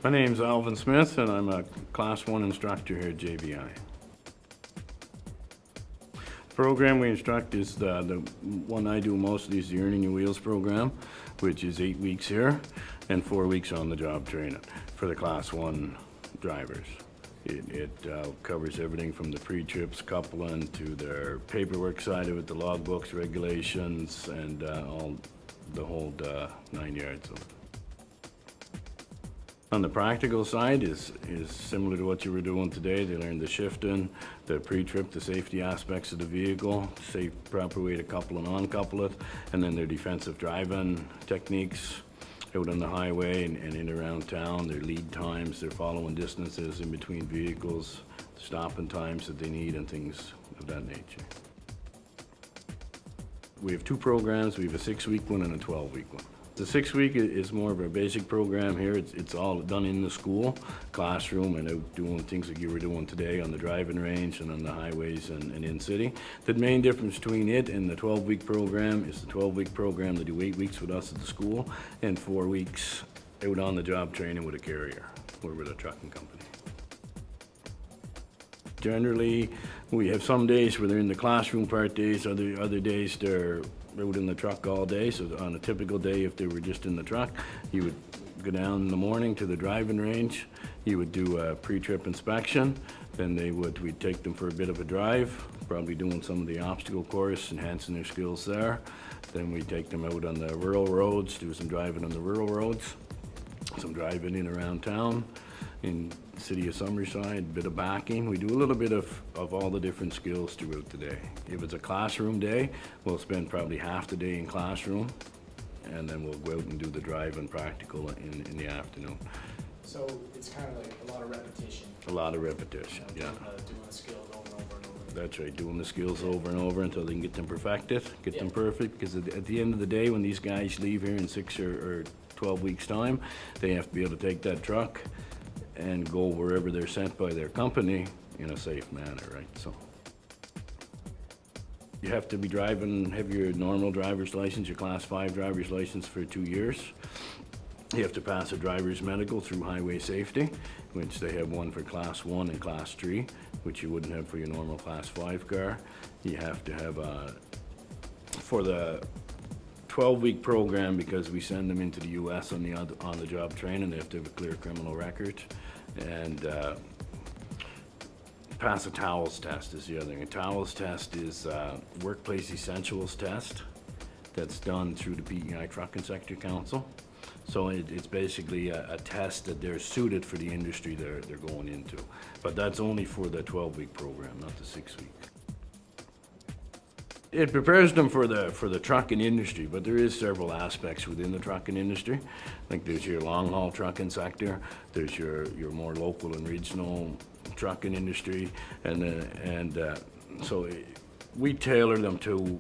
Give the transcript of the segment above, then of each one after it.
My name's Alvin Smith, and I'm a Class 1 instructor here at JVI. The program we instruct is the one I do mostly is the Earning Your Wheels program, which is 8 weeks here and 4 weeks on the job training for the Class 1 drivers. It covers everything from the pre-trips, coupling, to their paperwork side of it, the logbooks, regulations, and the whole 9 yards of it. On the practical side is similar to what you were doing today. They learn the shifting, the pre-trip, the safety aspects of the vehicle, safe, proper way to couple and uncouple it, and then their defensive driving techniques out on the highway and in around town, their lead times, their following distances in between vehicles, stopping times that they need, and things of that nature. We have 2 programs. We have a 6-week one and a 12-week one. The 6-week is more of a basic program here. It's all done in the school, classroom, and out doing things like you were doing today on the driving range and on the highways and in city. The main difference between it and the 12-week program is the 12-week program, they do 8 weeks with us at the school and 4 weeks out on the job training with a carrier. We're with a trucking company. Generally, we have some days where they're in the classroom part days, other days they're out in the truck all day. So on a typical day, if they were just in the truck, you would go down in the morning to the driving range, you would do a pre-trip inspection, then we'd take them for a bit of a drive, probably doing some of the obstacle course, enhancing their skills there. Then we take them out on the rural roads, do some driving on the rural roads, some driving in around town, in the city of Summerside, a bit of backing. We do a little bit of all the different skills throughout the day. If it's a classroom day, we'll spend probably half the day in classroom, and then we'll go out and do the drive and practical in the afternoon. So it's kind of like a lot of repetition. A lot of repetition, yeah. Doing the skills over and over and over. That's right, doing the skills over and over until they can get them perfected, get them perfect, because at the end of the day, when these guys leave here in 6 or 12 weeks' time, they have to be able to take that truck and go wherever they're sent by their company in a safe manner, right? So you have to be driving, have your normal driver's license, your Class 5 driver's license for 2 years. You have to pass a driver's medical through highway safety, which they have one for Class 1 and Class 3, which you wouldn't have for your normal Class 5 car. You have to have for the 12-week program, because we send them into the U.S. on the job training, they have to have a clear criminal record, and pass a TOWELS test is the other thing. A TOWELS test is a workplace essentials test that's done through the PEI Trucking Sector Council. So it's basically a test that they're suited for the industry they're going into. But that's only for the 12-week program, not the 6-week. It prepares them for the trucking industry, but there is several aspects within the trucking industry. Like there's your long-haul trucking sector, there's your more local and regional trucking industry, and so we tailor them to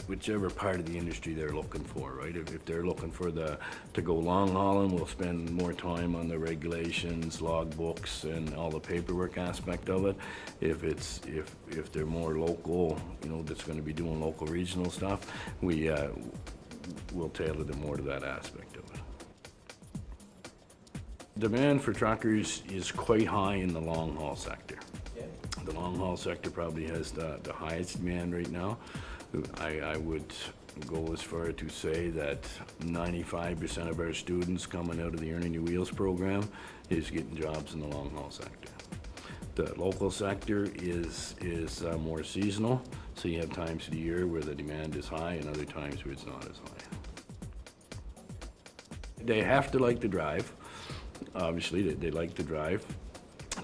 whichever part of the industry they're looking for, right? If they're looking for to go long hauling, we'll spend more time on the regulations, logbooks, and all the paperwork aspect of it. If they're more local, that's going to be doing local regional stuff, we'll tailor them more to that aspect of it. Demand for truckers is quite high in the long haul sector. Yeah. The long haul sector probably has the highest demand right now. I would go as far to say that 95% of our students coming out of the Earning Your Wheels program is getting jobs in the long haul sector. The local sector is more seasonal, so you have times of the year where the demand is high and other times where it's not as high. They have to like to drive. Obviously, they like to drive.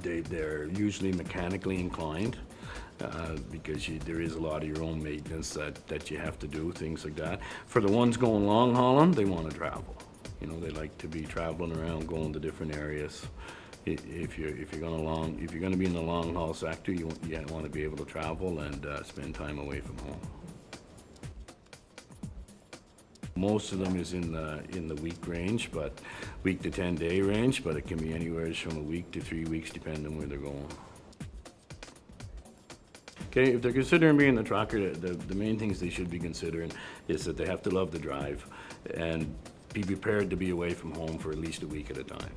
They're usually mechanically inclined. Because there is a lot of your own maintenance that you have to do, things like that. For the ones going long hauling, they want to travel. They like to be traveling around, going to different areas. If you're going to be in the long haul sector, you want to be able to travel and spend time away from home. Most of them is in the week range, but week to 10-day range, but it can be anywhere from a week to 3 weeks, depending on where they're going. Okay, if they're considering being a trucker, the main things they should be considering is that they have to love the drive, and be prepared to be away from home for at least a week at a time.